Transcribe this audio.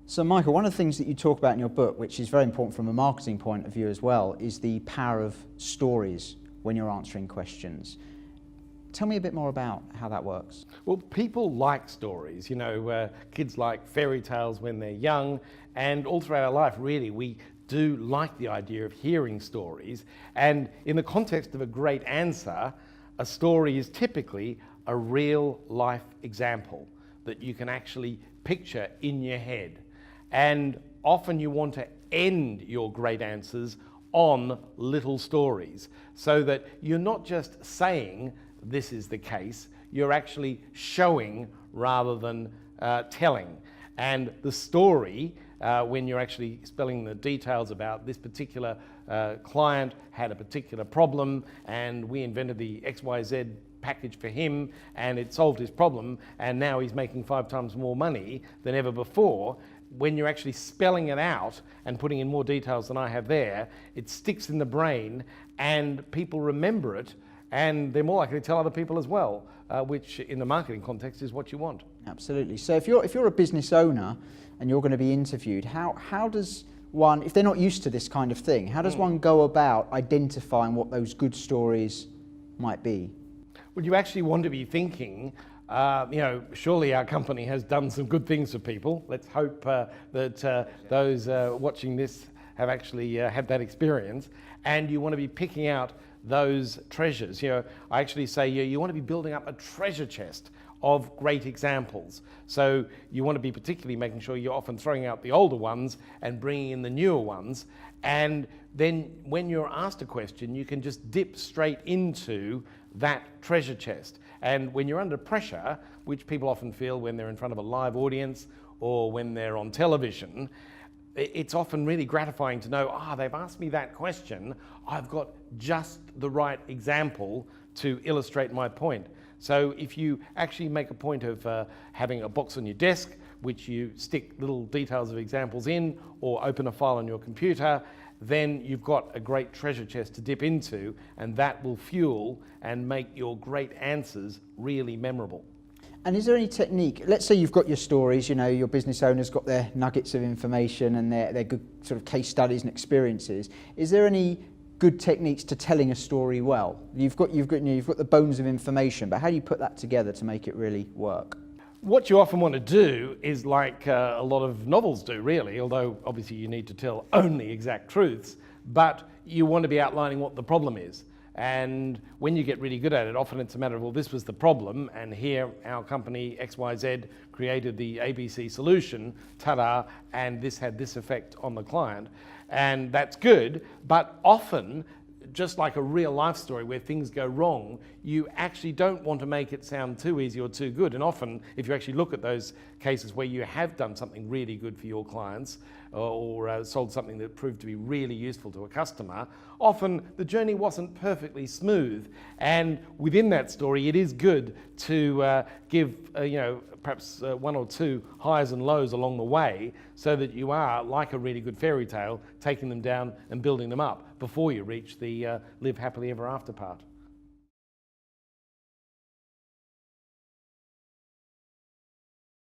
So Michael, one of the things that you talk about in your book, which is very important from a marketing point of view as well, is the power of stories when you're answering questions. Tell me a bit more about how that works. Well, people like stories. You know, kids like fairy tales when they're young, and all throughout our life, really, we do like the idea of hearing stories. And in the context of a great answer, a story is typically a real life example that you can actually picture in your head. And often you want to end your great answers on little stories so that you're not just saying this is the case, you're actually showing rather than telling. And the story, when you're actually spelling the details about this particular client had a particular problem and we invented the XYZ package for him and it solved his problem and now he's making 5 times more money than ever before. When you're actually spelling it out and putting in more details than I have there, it sticks in the brain and people remember it and they're more likely to tell other people as well, which in the marketing context is what you want. Absolutely. So if you're a business owner and you're going to be interviewed, how does one, if they're not used to this kind of thing, how does one go about identifying what those good stories might be? Well, you actually want to be thinking, you know, surely our company has done some good things for people. Let's hope that those watching this have actually had that experience. And you want to be picking out those treasures. You know, I actually say you want to be building up a treasure chest of great examples. So you want to be particularly making sure you're often throwing out the older ones and bringing in the newer ones. And then when you're asked a question, you can just dip straight into that treasure chest. And when you're under pressure, which people often feel when they're in front of a live audience or when they're on television, it's often really gratifying to know, they've asked me that question, I've got just the right example to illustrate my point. So if you actually make a point of having a box on your desk, which you stick little details of examples in, or open a file on your computer, then you've got a great treasure chest to dip into, and that will fuel and make your great answers really memorable. And is there any technique, let's say you've got your stories, you know, your business owner's got their nuggets of information and their good sort of case studies and experiences. Is there any good techniques to telling a story well? You've got the bones of information, but how do you put that together to make it really work? What you often want to do is like a lot of novels do, really, although obviously you need to tell only exact truths, but you want to be outlining what the problem is. And when you get really good at it, often it's a matter of, well, this was the problem, and here our company XYZ created the ABC solution, ta-da, and this had this effect on the client. And that's good, but often, just like a real life story where things go wrong, you actually don't want to make it sound too easy or too good. And often, if you actually look at those cases where you have done something really good for your clients or sold something that proved to be really useful to a customer, often the journey wasn't perfectly smooth. And within that story, it is good to give, perhaps 1 or 2 highs and lows along the way so that you are, like a really good fairy tale, taking them down and building them up before you reach the live happily ever after part.